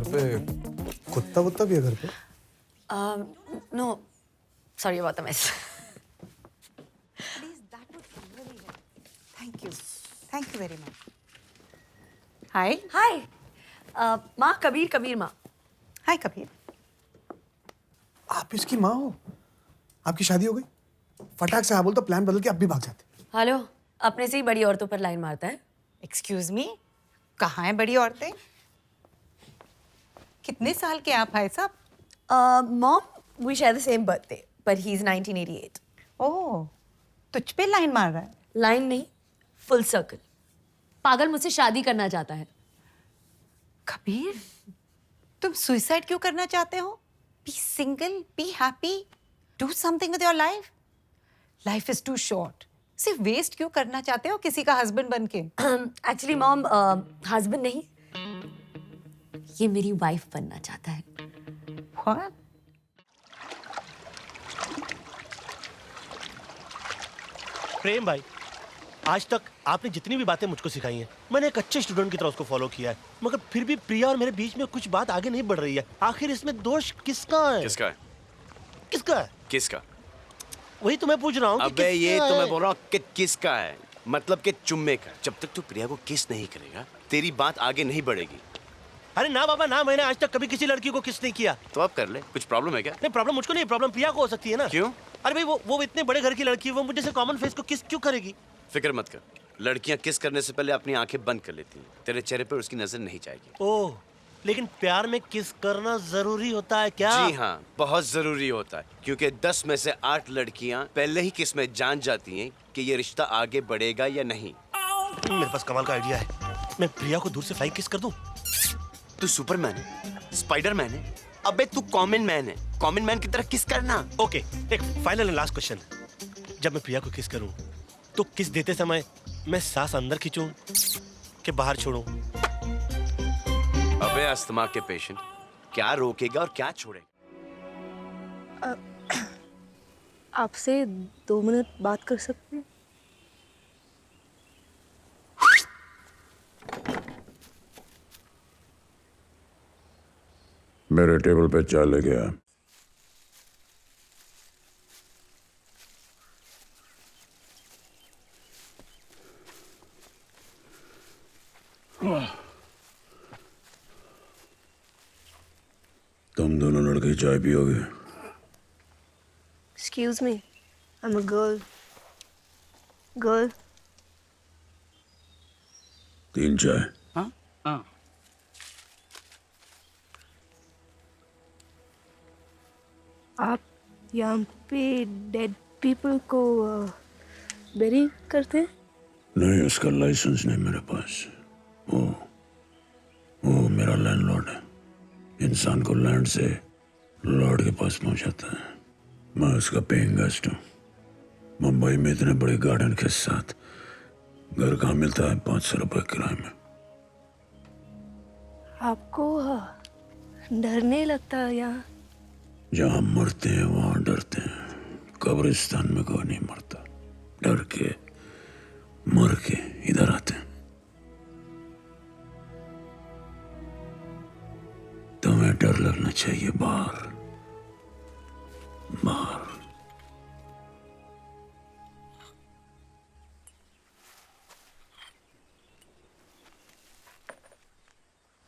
घर पे कुत्ता वुत्ता भी है घर पे? No, sorry about the mess. Please, that would really help. Thank you. Thank you very much. Hi. Hi. माँ कबीर माँ. Hi, Kabir. आप इसकी माँ हो? आपकी शादी हो गई? फटाक से हाँ बोल तो प्लान बदल के अब भी भाग जाते. हेलो, अपने से ही बड़ी औरतों पर लाइन मारता है. Excuse me. कहाँ हैं बड़ी औरतें? कितने साल के आप भाई साहब? Mom, we share the same birthday, but he's 1988. ओह, तुझ पे लाइन मार रहा है? लाइन नहीं, full circle. पागल मुझसे शादी करना चाहता है. कबीर, तुम सुसाइड क्यों करना चाहते हो? Be single, be happy, do something with your life. Life is too short. सिर्फ वेस्ट क्यों करना चाहते हो किसी का हस्बैंड बन के? Actually, Mom, husband नहीं, ये मेरी वाइफ बनना चाहता है. What? प्रेम भाई, आज तक आपने जितनी भी बातें मुझको सिखाई हैं, मैंने एक अच्छे स्टूडेंट की तरह उसको फॉलो किया है, मगर फिर भी प्रिया और मेरे बीच में कुछ बात आगे नहीं बढ़ रही है. आखिर इसमें दोष किसका है? किसका है? किसका है? किसका? वही तो मैं पूछ रहा हूँ कि अबे ये किसका तो मैं है? बोल रहा हूँ कि किसका है, मतलब कि चुम्मे का. जब तक तू प्रिया को किस नहीं करेगा तेरी बात आगे नहीं बढ़ेगी. अरे ना बाबा ना, मैंने आज तक कभी किसी लड़की को किस नहीं किया. तो अब कर ले. कुछ प्रॉब्लम है क्या? नहीं, प्रॉब्लम मुझको नहीं, प्रॉब्लम प्रिया को हो सकती है ना. क्यों? अरे भाई वो इतने बड़े घर की लड़की है, वो मुझे से कॉमन फेस को किस क्यों करेगी? फिक्र मत कर. लड़कियां किस करने से पहले अपनी आंखें बंद कर लेती हैं. तेरे चेहरे पर उसकी नजर नहीं जाएगी. ओह, लेकिन प्यार में किस करना जरूरी होता है क्या? जी हाँ, बहुत जरूरी होता है, क्योंकि 10 में से 8 लड़कियां पहले ही किस में जान जाती हैं कि ये रिश्ता आगे बढ़ेगा या नहीं. मेरे पास कमाल का आइडिया है. मैं प्रिया को दूर से फ्लाई किस कर दूं. तू सुपरमैन है, स्पाइडरमैन है. अबे तू कॉमन मैन है. कॉमन मैन की तरह किस करना. ओके, एक फाइनल एंड लास्ट क्वेश्चन. जब मैं प्रिया को किस करूं तो किस देते समय मैं सांस अंदर खींचूं कि बाहर छोड़ूं? अबे अस्थमा के पेशेंट, क्या रोकेगा और क्या छोड़ेगा? आपसे 2 मिनट बात कर सकते हैं? मेरे टेबल पे चाय लेके आ. तुम दोनों लड़के चाय पियोगे? Excuse me, I'm a girl. Girl. 3 चाय. आप यहाँ पे डेड पीपल को बेरी करते हैं? नहीं, उसका लाइसेंस नहीं मेरे पास. वो मेरा लैंडलॉर्ड है. इंसान को लैंड से लॉर्ड के पास पहुंचाता है. मैं उसका पेइंग गेस्ट हूँ. मुंबई में इतने बड़े गार्डन के साथ घर कहाँ मिलता है 500 रुपए किराए में. आपको डर नहीं लगता यहाँ? जहाँ मरते हैं वहाँ डरते हैं. कब्रिस्तान में कोई नहीं मरता. डर के मर के इधर आते हैं. तुम्हें डर लगना चाहिए बाहर. बाहर.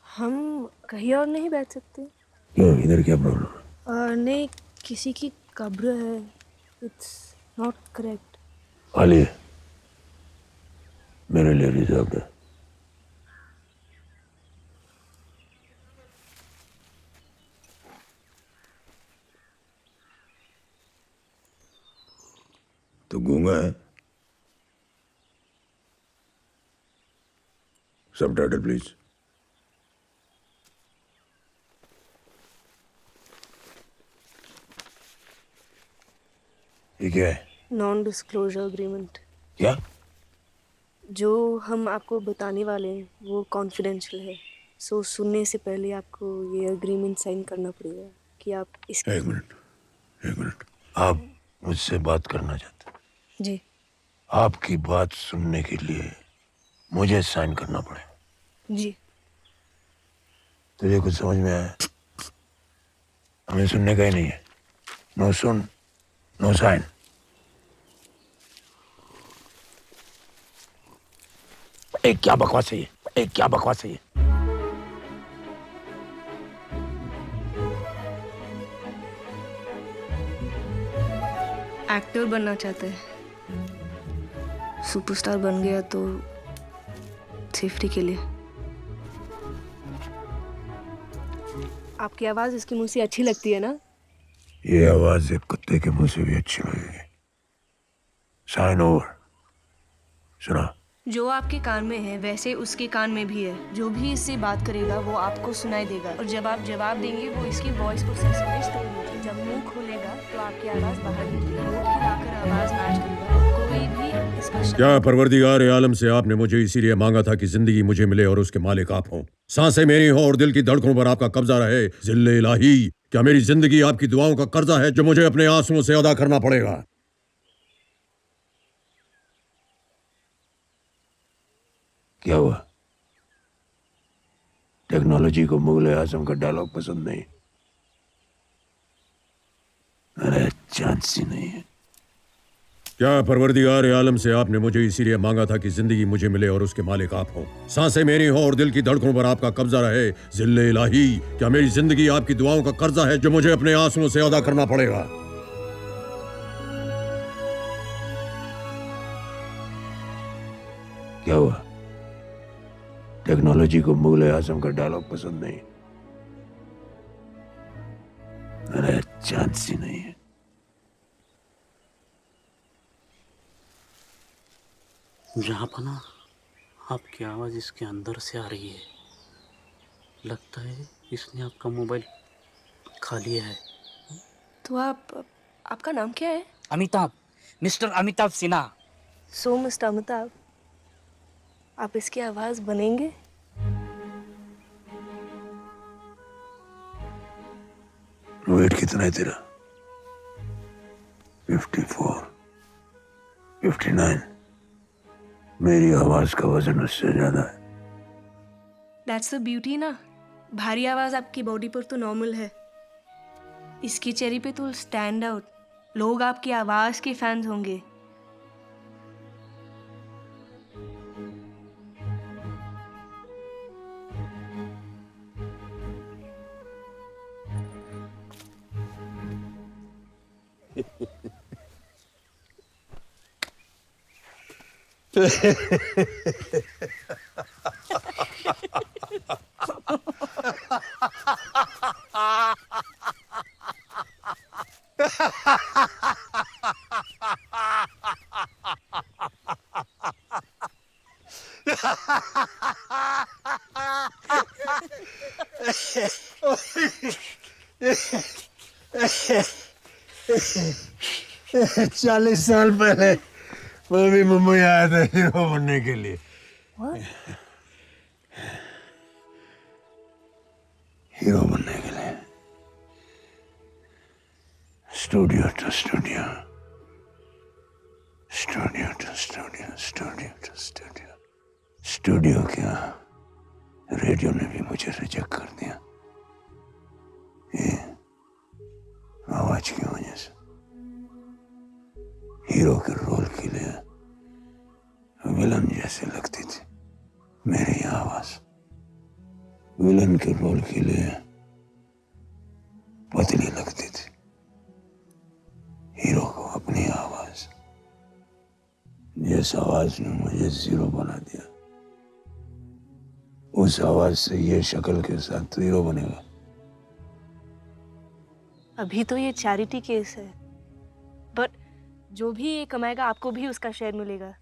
हम कहीं और नहीं बैठ सकते? क्यों, इधर क्या प्रॉब्लम? नहीं, किसी की कब्र है. It's not correct. खाली मेरे लिए रिजर्व है. तो गूंगा है. Subtitle please. ये क्या है? Non disclosure agreement. क्या? जो हम आपको बताने वाले हैं वो कॉन्फिडेंशियल है. सो सुनने से पहले आपको ये एग्रीमेंट साइन करना पड़ेगा कि आप इस. एक मिनट. आप मुझसे बात करना चाहते हैं? जी. आपकी बात सुनने के लिए मुझे साइन करना पड़ेगा. जी. तुझे कुछ समझ में आया? हमें सुनने का ही नहीं है। नो सुन, नो साइन। एक क्या बकवास है ये? एक क्या बकवास है ये? एक्टर बनना चाहते हैं, सुपरस्टार बन गया तो सेफ्टी के लिए। आपकी आवाज़ इसके मुंह से अच्छी लगती है ना? ये आवाज एक कुत्ते के मुंह से भी अच्छी लगेगी। Sign over. सुना? जो आपके कान में है वैसे उसके कान में भी है। जो भी इससे बात करेगा वो आपको सुनाई देगा, और जब आप जवाब देंगे वो इसकी वॉइस प्रोसेसर स्टोर होगी। जब मुंह खोलेगा तो आपकी आवाज़ बाहर निकलेगी। वो हिलाकर आवाज़ मैच करेगा, और कोई भी इसका शक क्या परवरदिगार आलम से आपने मुझे इसीलिए मांगा था कि जिंदगी मुझे मिले और उसके मालिक आप हों, सांसें मेरी हों और दिल की धड़कनों पर आपका कब्जा रहे। जिल्ले इलाही, क्या मेरी जिंदगी आपकी दुआओं का कर्जा है जो मुझे अपने आंसुओं से अदा करना पड़ेगा? क्या हुआ? टेक्नोलॉजी को मुगल आजम का डायलॉग पसंद नहीं? अरे चांस ही नहीं है। क्या परवरदिगार आलम से आपने मुझे इसीलिए मांगा था कि जिंदगी मुझे मिले और उसके मालिक आप हों, सांसें मेरी हों और दिल की धड़कनों पर आपका कब्जा रहे। जिल्ले इलाही, क्या मेरी जिंदगी आपकी दुआओं का कर्जा है जो मुझे अपने आंसुओं से अदा करना पड़ेगा? क्या हुआ? टेक्नोलॉजी को मुगल आजम का डायलॉग पसंद नहीं? अरे चांस ही नहीं है। जहाँ पना आपकी आवाज़ इसके अंदर से आ रही है। लगता है इसने आपका मोबाइल खा लिया है। तो आपका नाम क्या है? अमिताभ, मिस्टर अमिताभ सिन्हा। सो मिस्टर अमिताभ, आप इसकी आवाज़ बनेंगे? वेट कितना है तेरा? 54, 59। मेरी आवाज का वजन उससे ज्यादा है। दैट्स द ब्यूटी ना। भारी आवाज़ आपकी बॉडी पर तो नॉर्मल है, इसकी चेहरे पे तो स्टैंड आउट। लोग आपकी आवाज़ के फैंस होंगे। चालीस साल पहले मैं भी मुंबई आया था हीरो बनने के लिए। हीरो बनने के लिए। Studio to studio, studio to studio, studio to studio. Studio क्या, रेडियो ने भी मुझे रिजेक्ट कर दिया, ये आवाज की वजह से। हीरो के रोल के लिए विलन जैसे लगती थी मेरी आवाज, विलन के रोल के लिए पतली लगती थी। हीरो को अपनी आवाज, जिस आवाज ने मुझे जीरो बना दिया, उस आवाज से ये शक्ल के साथ हीरो बनेगा। अभी तो ये चैरिटी केस है, बट जो भी ये कमाएगा आपको भी उसका शेयर मिलेगा।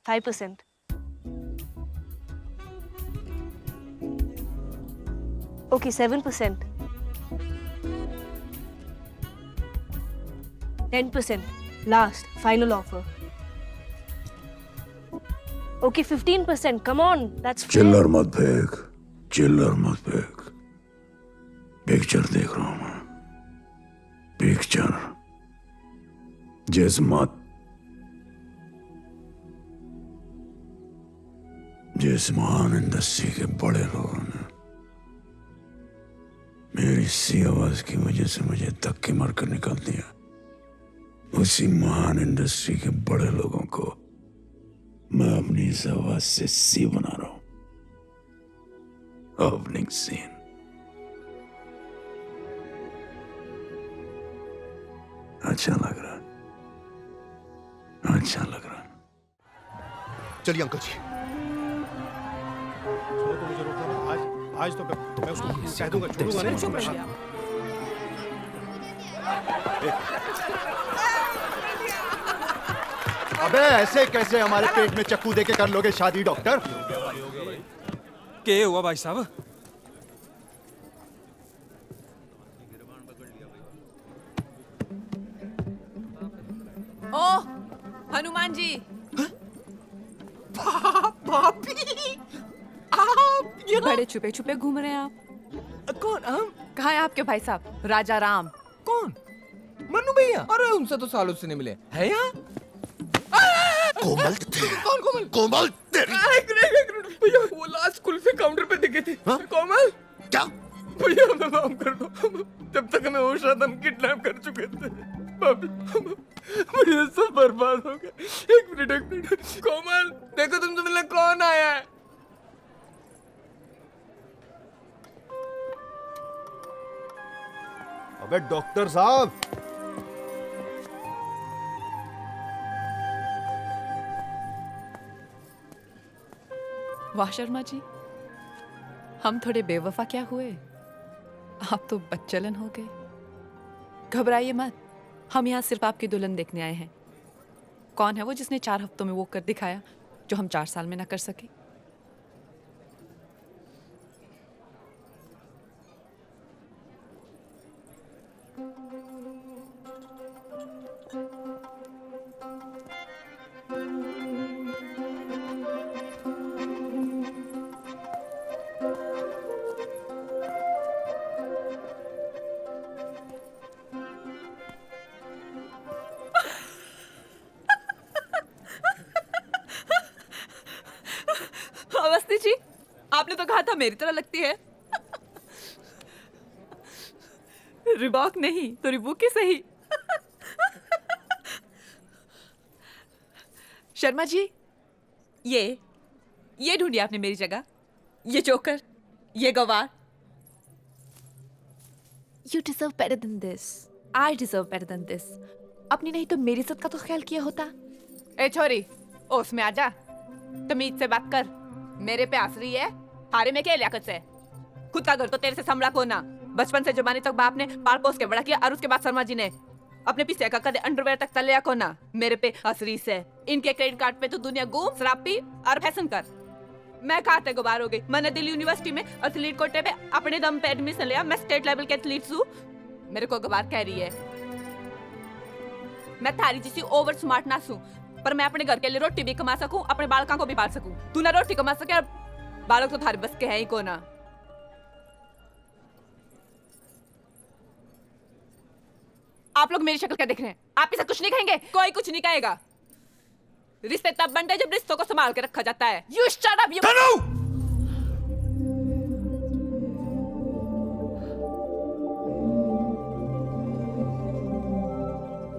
5%। Okay 7%। 10%। Last final offer. Okay 15%। Come on, that's fair। चिल्लर मत फेंक, चिल्लर मत फेंक। पिक्चर देख रहा हूं मैं, पिक्चर। जिस जिस महान इंडस्ट्री के बड़े लोगों ने मेरी सी आवाज की वजह से मुझे धक्के मारकर निकाल दिया, उसी महान इंडस्ट्री के बड़े लोगों को मैं अपनी इस आवाज से सी बना रहा हूं। Opening scene. अच्छा लग रहा, अच्छा लग रहा। चलिए अंकल जी। आज तो मैं उसको कह दूंगा, छोड़ूंगा नहीं। अबे ऐसे कैसे हमारे पेट में चक्कू देके कर लोगे शादी डॉक्टर? क्या हुआ भाई साहब? ओ हनुमान जी। भाभी आप ये बड़े छुपे छुपे घूम रहे हैं आप। कौन? हम? कहाँ है आपके भाई साहब राजा राम? कौन? मन्नू भैया? अरे उनसे तो सालों से नहीं मिले। है यहाँ? कोमल कौन कोमल? कोमल तेरी। एक मिनट भैया, वो लास्ट कुल्फी काउंटर पे दिखे थे। कोमल क्या? भैया हमें माफ कर दो, जब तक हमें होश रहा था हम किडनैप कर चुके थे। भाभी भैया सब बर्बाद हो गया। एक मिनट कोमल देखो तुमसे मिलने कौन आया है। अबे डॉक्टर साहब, वाह शर्मा जी, हम थोड़े बेवफा क्या हुए, आप तो बच्चलन हो गए। घबराइए मत, हम यहाँ सिर्फ आपकी दुल्हन देखने आए हैं। कौन है वो जिसने 4 हफ्तों में वो कर दिखाया जो हम 4 साल में ना कर सके? अवस्थी जी, आपने तो कहा था मेरी तरह लगती है। रिबॉक नहीं तो रिबूक ही सही। शर्मा जी, ये ढूंढी आपने मेरी जगह, ये जोकर, ये गवार। You deserve better than this. I deserve better than this. अपनी नहीं तो मेरी इज्जत का तो ख्याल किया होता। ए छोरी, ओस में आजा, तमीज से बात कर। मेरे पे हंस रही है, हारे में क्या लियाकत से? खुद का घर तो तेरे से संभला को ना। बचपन से जवानी तक बाप ने पाल पोस के बड़ा किया और उसके बाद शर्मा जी ने अपने पीछे का कदे अंडरवेयर तक तलिया को ना। मेरे पे हंस रही से। इनके क्रेडिट कार्ड पे तो दुनिया घूम, शराब पी और फैशन कर। मैं खाते गुबार हो गई। मैंने दिल्ली यूनिवर्सिटी में एथलीट कोटे पे अपने दम पे एडमिशन लिया। मैं स्टेट लेवल के एथलीट हूँ। मेरे को गुबार कह रही है। मैं थारी जैसी ओवर स्मार्ट ना हूँ, पर मैं अपने घर के लिए रोटी भी कमा सकूं, अपने बालकों को भी पाल सकूं। तू ना रोटी कमा सके और बालक तो थारे बस के हैं ही को ना। आप लोग मेरी शक्ल क्या देख रहे हैं? आप इसे कुछ नहीं कहेंगे? कोई कुछ नहीं कहेगा। रिश्ते तब बनते जब रिश्तों को संभाल के रखा जाता है। You shut up, you...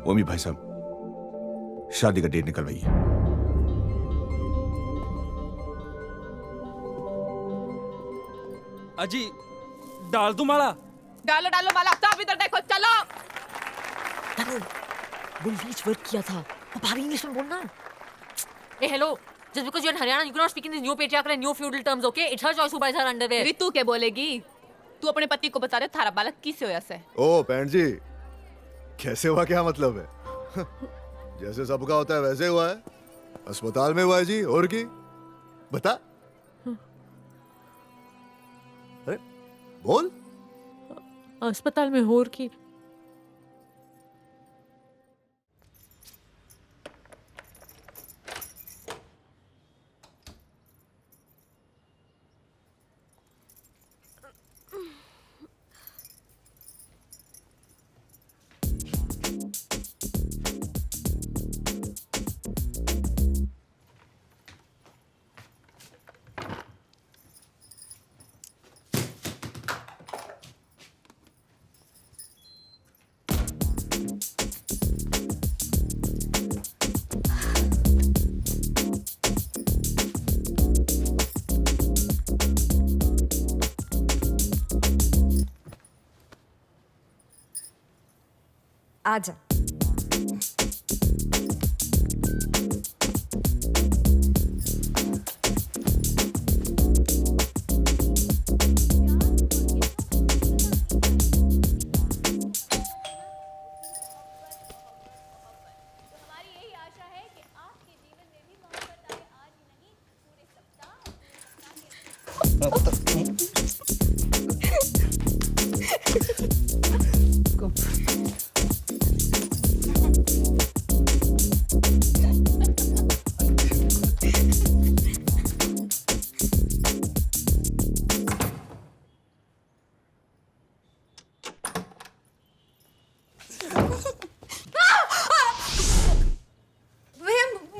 ओमी भाई साहब, शादी का डेट निकलवाइए। अजी डाल दूं माला? डालो डालो माला। सब इधर देखो, चलो। वो लीच वर्क किया था, अब भारी इंग्लिश में बोलना। Hey, hello. Just because you're in Haryana, you cannot speak in these new patriarchal and new feudal terms, okay? It's her choice who buys her underwear. Ritu के बोलेगी? तू अपने पति को बता दे थारा बालक किससे होया से? ओ बहन जी, कैसे हुआ क्या मतलब है? जैसे सबका होता है वैसे हुआ है। अस्पताल में हुआ है जी, और की बता। अरे बोल। अस्पताल में होर की। आजा।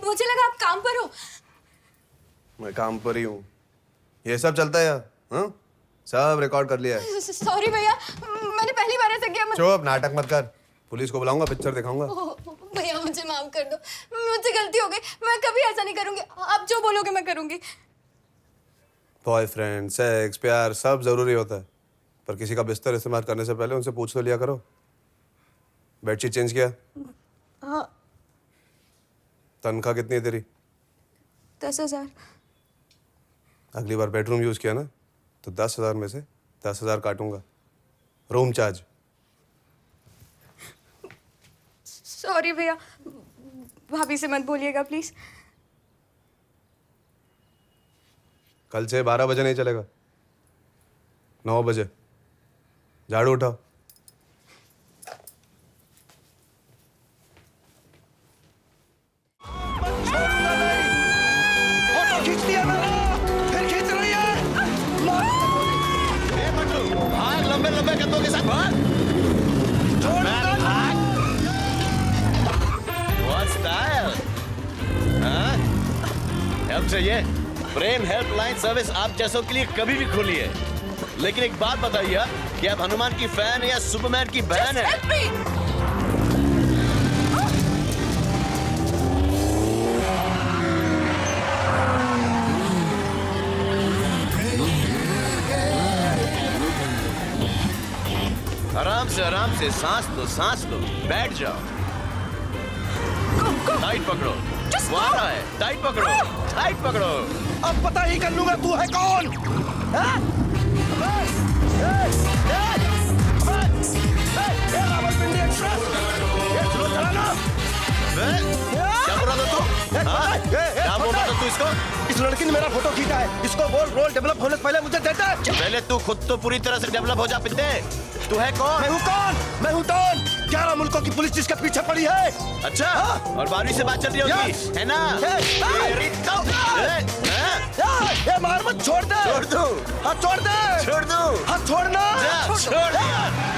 मुझे लगा आप काम पर हो। मैं काम पर ही हूँ। ये सब चलता है यार, हाँ? सब रिकॉर्ड कर लिया है। सॉरी भैया, मैंने पहली बार ऐसा किया। चुप, नाटक मत कर। पुलिस को बुलाऊंगा, पिक्चर दिखाऊंगा। भैया मुझे माफ कर दो, मुझसे गलती हो गई। मैं कभी ऐसा नहीं करूंगी। आप जो बोलोगे मैं करूंगी। बॉयफ्रेंड, सेक्स, प्यार सब जरूरी होता है, पर किसी का बिस्तर इस्तेमाल करने से पहले उनसे पूछ तो लिया करो। बेडशीट चेंज किया? हाँ। तनख्वाह कितनी है तेरी? 10,000। अगली बार बेडरूम यूज किया ना तो 10,000 में से 10,000 काटूंगा। Room charge. सॉरी भैया, भाभी से मत बोलिएगा प्लीज। कल से 12 बजे नहीं चलेगा, 9 बजे। झाड़ू उठाओ। फोटो खींच लिया मैंने, फिर खींच रही है। भाग लंबे लंबे कदमों के साथ भाग। What style? हाँ? हेल्प चाहिए? प्रेम हेल्पलाइन सर्विस आप जैसों के लिए कभी भी खुली है। लेकिन एक बात बताइए कि आप हनुमान की फैन या सुपरमैन की बहन है? आराम से सांस लो, बैठ जाओ। टाइट पकड़ो, वो आ रहा है। टाइट पकड़ो। अब पता ही कर लूंगा तू है कौन। रावलपिंडी एक्सप्रेस, ये स्लो चलाना। क्या बोल रहा था तू? क्या बोल रहा था तू इसको? इस लड़की ने मेरा फोटो खींचा है, इसको बोल रोल डेवलप होने से पहले मुझे देता है। पहले तू खुद तो पूरी तरह से डेवलप हो जा पिते। तू है कौन? मैं हूँ डॉन। 11 मुल्कों की पुलिस जिसके पीछे पड़ी है। अच्छा, और बारहवीं से बात चल रही होगी, है ना? मार मत, छोड़ दे। छोड़ दो। हाथ छोड़ दे। छोड़ दो। हाथ छोड़ना। छोड़ दिया।